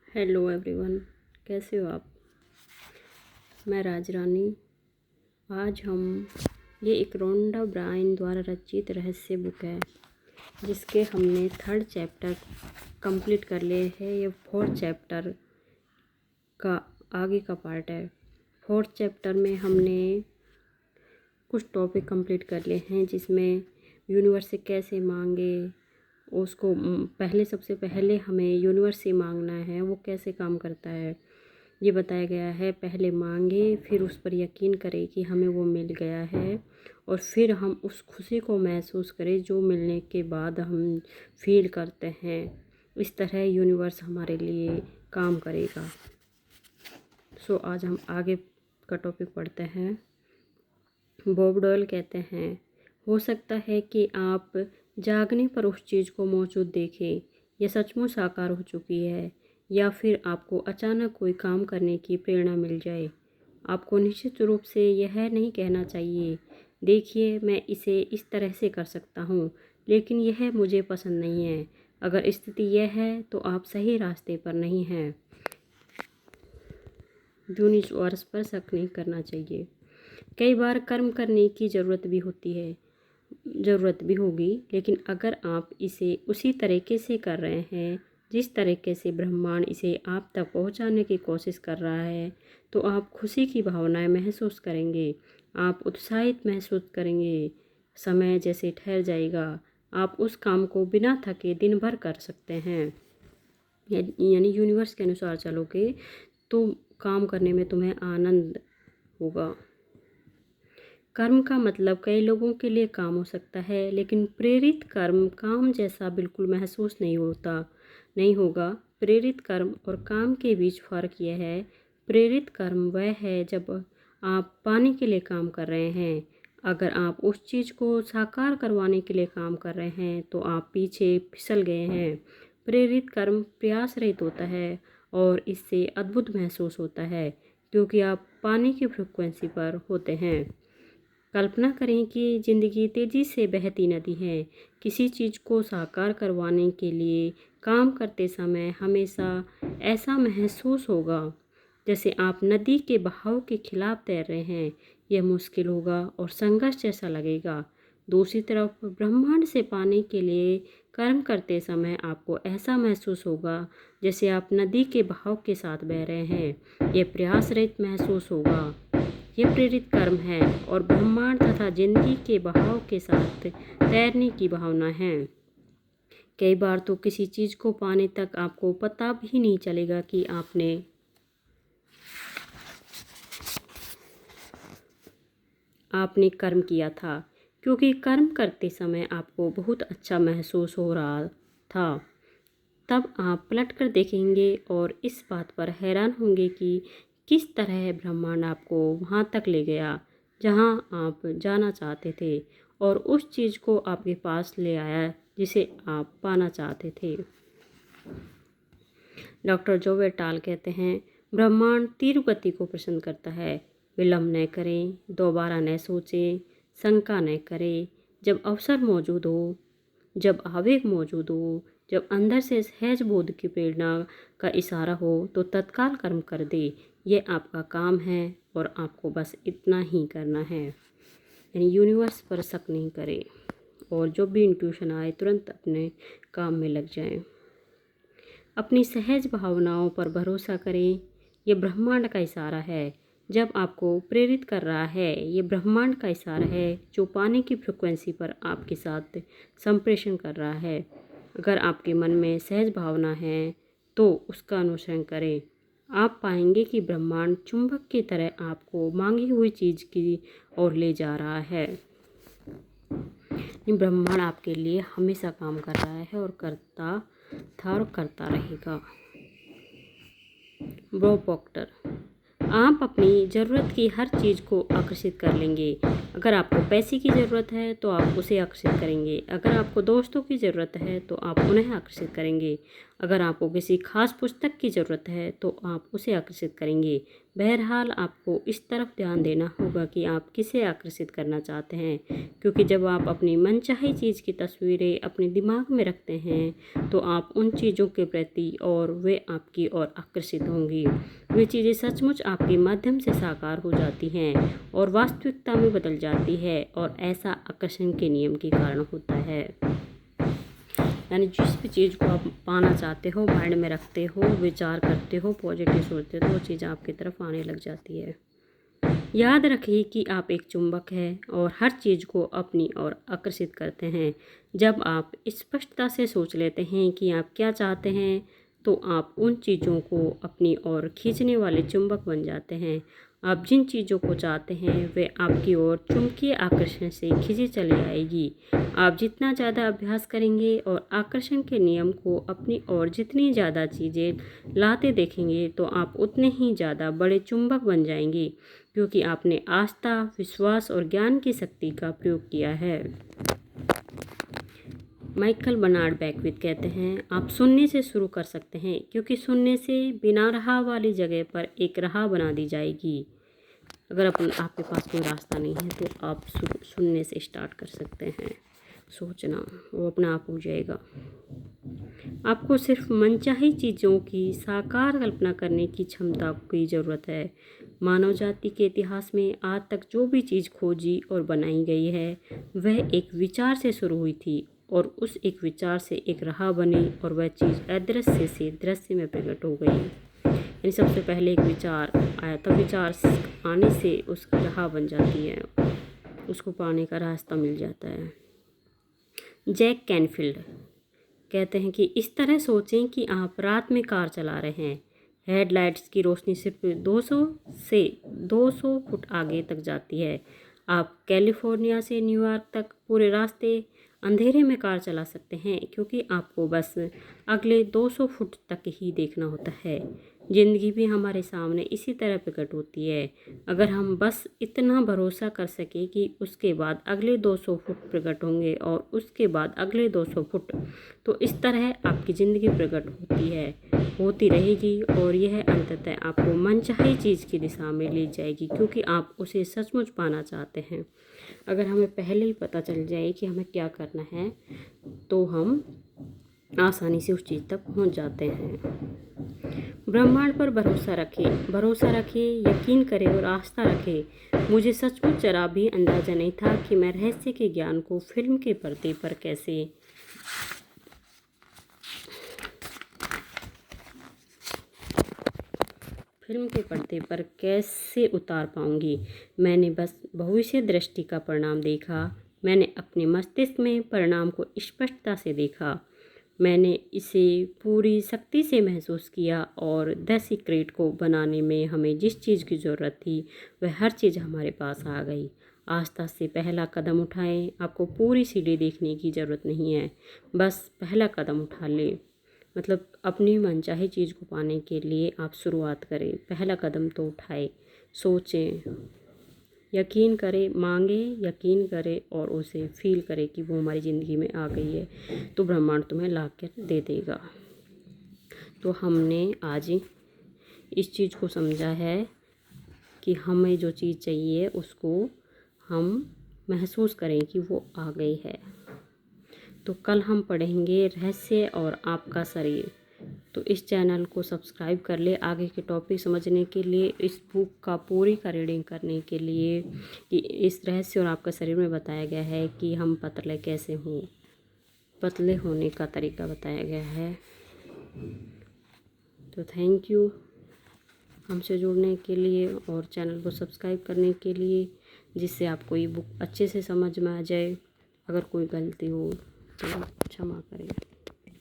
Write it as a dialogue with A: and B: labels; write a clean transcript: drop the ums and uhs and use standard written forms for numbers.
A: Hello everyone, कैसे हो आप। मैं राज रानी। आज हम ये एक रोंडा ब्रायन द्वारा रचित रहस्य बुक है जिसके हमने 3rd चैप्टर कंप्लीट कर लिए है। ये 4th चैप्टर का आगे का पार्ट है। 4th चैप्टर में हमने कुछ टॉपिक कंप्लीट कर लिए हैं जिसमें यूनिवर्स से कैसे मांगे उसको सबसे पहले हमें यूनिवर्स से मांगना है, वो कैसे काम करता है ये बताया गया है। पहले मांगे, फिर उस पर यकीन करें कि हमें वो मिल गया है और फिर हम उस खुशी को महसूस करें जो मिलने के बाद हम फील करते हैं। इस तरह यूनिवर्स हमारे लिए काम करेगा। आज हम आगे का टॉपिक पढ़ते हैं। बॉब डॉयल कहते हैं, हो सकता है कि आप जागने पर उस चीज़ को मौजूद देखें, यह सचमुच साकार हो चुकी है, या फिर आपको अचानक कोई काम करने की प्रेरणा मिल जाए। आपको निश्चित रूप से यह नहीं कहना चाहिए, देखिए मैं इसे इस तरह से कर सकता हूँ, लेकिन यह मुझे पसंद नहीं है। अगर स्थिति यह है तो आप सही रास्ते पर नहीं हैं। यूनिवर्स पर शक नहीं करना चाहिए। कई बार कर्म करने की ज़रूरत भी होगी, लेकिन अगर आप इसे उसी तरीके से कर रहे हैं जिस तरीके से ब्रह्मांड इसे आप तक पहुंचाने की कोशिश कर रहा है, तो आप खुशी की भावनाएं महसूस करेंगे, आप उत्साहित महसूस करेंगे। समय जैसे ठहर जाएगा, आप उस काम को बिना थके दिन भर कर सकते हैं। यानी यूनिवर्स के अनुसार चलोगे तो काम करने में तुम्हें आनंद होगा। कर्म का मतलब कई लोगों के लिए काम हो सकता है, लेकिन प्रेरित कर्म काम जैसा बिल्कुल महसूस नहीं होगा। प्रेरित कर्म और काम के बीच फ़र्क यह है, प्रेरित कर्म वह है जब आप पाने के लिए काम कर रहे हैं। अगर आप उस चीज़ को साकार करवाने के लिए काम कर रहे हैं तो आप पीछे फिसल गए हैं। प्रेरित कर्म प्रयास रहित होता है और इससे अद्भुत महसूस होता है क्योंकि आप पानी की फ्रिक्वेंसी पर होते हैं। कल्पना करें कि ज़िंदगी तेज़ी से बहती नदी है। किसी चीज़ को साकार करवाने के लिए काम करते समय हमेशा ऐसा महसूस होगा जैसे आप नदी के बहाव के खिलाफ तैर रहे हैं। यह मुश्किल होगा और संघर्ष जैसा लगेगा। दूसरी तरफ ब्रह्मांड से पाने के लिए कर्म करते समय आपको ऐसा महसूस होगा जैसे आप नदी के बहाव के साथ बह रहे हैं। यह प्रयास रहित महसूस होगा। यह प्रेरित कर्म है और ब्रह्मांड तथा जिंदगी के बहाव के साथ तैरने की भावना है। कई बार तो किसी चीज़ को पाने तक आपको पता भी नहीं चलेगा कि आपने कर्म किया था, क्योंकि कर्म करते समय आपको बहुत अच्छा महसूस हो रहा था। तब आप पलट कर देखेंगे और इस बात पर हैरान होंगे कि किस तरह ब्रह्मांड आपको वहाँ तक ले गया जहाँ आप जाना चाहते थे और उस चीज़ को आपके पास ले आया जिसे आप पाना चाहते थे। डॉक्टर जोवेट टाल कहते हैं, ब्रह्मांड तीव्र गति को पसंद करता है। विलंब न करें, दोबारा न सोचें, शंका न करें। जब अवसर मौजूद हो, जब आवेग मौजूद हो, जब अंदर से सहज बोध की प्रेरणा का इशारा हो तो तत्काल कर्म कर दे। ये आपका काम है और आपको बस इतना ही करना है। यानी यूनिवर्स पर शक नहीं करें और जो भी इंट्यूशन आए तुरंत अपने काम में लग जाएं। अपनी सहज भावनाओं पर भरोसा करें। ये ब्रह्मांड का इशारा है जब आपको प्रेरित कर रहा है। ये ब्रह्मांड का इशारा है जो पानी की फ्रिक्वेंसी पर आपके साथ संप्रेषण कर रहा है। अगर आपके मन में सहज भावना है तो उसका अनुसरण करें। आप पाएंगे कि ब्रह्मांड चुंबक की तरह आपको मांगी हुई चीज़ की ओर ले जा रहा है। ब्रह्मांड आपके लिए हमेशा काम कर रहा है और करता था और करता रहेगा। बॉब प्रॉक्टर, आप अपनी ज़रूरत की हर चीज़ को आकर्षित कर लेंगे। अगर आपको पैसे की ज़रूरत है तो आप उसे आकर्षित करेंगे। अगर आपको दोस्तों की ज़रूरत है तो आप उन्हें आकर्षित करेंगे। अगर आपको किसी खास पुस्तक की ज़रूरत है तो आप उसे आकर्षित करेंगे। बहरहाल आपको इस तरफ ध्यान देना होगा कि आप किसे आकर्षित करना चाहते हैं, क्योंकि जब आप अपनी मनचाही चीज़ की तस्वीरें अपने दिमाग में रखते हैं तो आप उन चीज़ों के प्रति और वे आपकी ओर आकर्षित होंगी। वे चीज़ें सचमुच आपके माध्यम से साकार हो जाती हैं और वास्तविकता में बदल जाती है, और ऐसा आकर्षण के नियम के कारण होता है। यानी जिस भी चीज़ को आप पाना चाहते हो, माइंड में रखते हो, विचार करते हो, पॉजिटिव सोचते हो, तो वो चीज़ आपकी तरफ आने लग जाती है। याद रखिए कि आप एक चुंबक हैं और हर चीज़ को अपनी ओर आकर्षित करते हैं। जब आप स्पष्टता से सोच लेते हैं कि आप क्या चाहते हैं, तो आप उन चीज़ों को अपनी ओर खींचने वाले चुंबक बन जाते हैं। आप जिन चीज़ों को चाहते हैं वे आपकी ओर चुंबकीय आकर्षण से खींची चली आएगी। आप जितना ज़्यादा अभ्यास करेंगे और आकर्षण के नियम को अपनी ओर जितनी ज़्यादा चीज़ें लाते देखेंगे, तो आप उतने ही ज़्यादा बड़े चुंबक बन जाएंगे, क्योंकि आपने आस्था, विश्वास और ज्ञान की शक्ति का प्रयोग किया है। माइकल बर्नार्ड बैकविथ कहते हैं, आप शून्य से शुरू कर सकते हैं, क्योंकि शून्य से बिना राह वाली जगह पर एक राह बना दी जाएगी। अगर आपके पास कोई रास्ता नहीं है तो आप शून्य से स्टार्ट कर सकते हैं सोचना, वो अपना आप हो जाएगा। आपको सिर्फ मनचाही चीज़ों की साकार कल्पना करने की क्षमता की ज़रूरत है। मानव जाति के इतिहास में आज तक जो भी चीज़ खोजी और बनाई गई है, वह एक विचार से शुरू हुई थी, और उस एक विचार से एक राह बनी, और वह चीज़ अदृश्य से दृश्य में प्रकट हो गई। यानी सबसे पहले एक विचार आया, तब विचार आने से उसकी राह बन जाती है, उसको पाने का रास्ता मिल जाता है। जैक कैनफील्ड कहते हैं कि इस तरह सोचें कि आप रात में कार चला रहे हैं। हेडलाइट्स की रोशनी सिर्फ 200 से 200 फुट आगे तक जाती है। आप कैलिफोर्निया से न्यूयॉर्क तक पूरे रास्ते अंधेरे में कार चला सकते हैं, क्योंकि आपको बस अगले 200 फुट तक ही देखना होता है। ज़िंदगी भी हमारे सामने इसी तरह प्रकट होती है। अगर हम बस इतना भरोसा कर सके कि उसके बाद अगले 200 फुट प्रकट होंगे और उसके बाद अगले 200 फुट, तो इस तरह आपकी ज़िंदगी प्रकट होती रहेगी, और यह अंततः आपको मनचाही चीज़ की दिशा में ले जाएगी, क्योंकि आप उसे सचमुच पाना चाहते हैं। अगर हमें पहले ही पता चल जाए कि हमें क्या करना है, तो हम आसानी से उस चीज़ तक पहुंच जाते हैं। ब्रह्मांड पर भरोसा रखें, यकीन करें और आस्था रखें। मुझे सचमुच जरा भी अंदाज़ा नहीं था कि मैं रहस्य के ज्ञान को फिल्म के पर्दे पर कैसे उतार पाऊंगी। मैंने बस भविष्य दृष्टि का परिणाम देखा। मैंने अपने मस्तिष्क में परिणाम को स्पष्टता से देखा। मैंने इसे पूरी शक्ति से महसूस किया, और द सीक्रेट को बनाने में हमें जिस चीज़ की ज़रूरत थी, वह हर चीज़ हमारे पास आ गई। आस्था से पहला कदम उठाएं। आपको पूरी सीढ़ी देखने की ज़रूरत नहीं है, बस पहला कदम उठा लें। मतलब अपनी मनचाही चीज़ को पाने के लिए आप शुरुआत करें, पहला कदम तो उठाएं, सोचें, यकीन करें, मांगे, यकीन करें और उसे फील करें कि वो हमारी ज़िंदगी में आ गई है, तो ब्रह्मांड तुम्हें ला कर दे देगा। तो हमने आज इस चीज़ को समझा है कि हमें जो चीज़ चाहिए उसको हम महसूस करें कि वो आ गई है। तो कल हम पढ़ेंगे रहस्य और आपका शरीर। तो इस चैनल को सब्सक्राइब कर ले आगे के टॉपिक समझने के लिए, इस बुक का पूरी का रीडिंग करने के लिए। कि इस रहस्य और आपका शरीर में बताया गया है कि हम पतले कैसे हों, पतले होने का तरीका बताया गया है। तो थैंक यू हमसे जुड़ने के लिए और चैनल को सब्सक्राइब करने के लिए, जिससे आपको ये बुक अच्छे से समझ में आ जाए। अगर कोई गलती हो तो क्षमा करें।